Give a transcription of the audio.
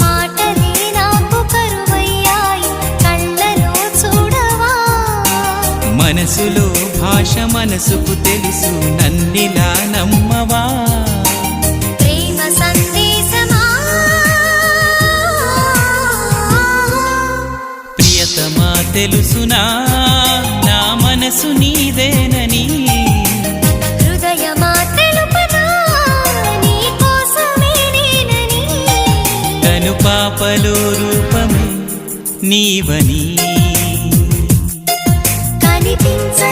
మాటలే నాకు కరువయ్యాయి కళ్ళలో చూడవా మనసులో భాష మనసుకు తెలుసు నన్నిలా నమ్మవా ప్రేమ సందేశమా ప్రియతమా తెలుసునా నా మనసు నీదేనని హృదయమా తెలుపనా నీ కోసమే నేనని కను పాపలో రూపమే నీవని కనిపించే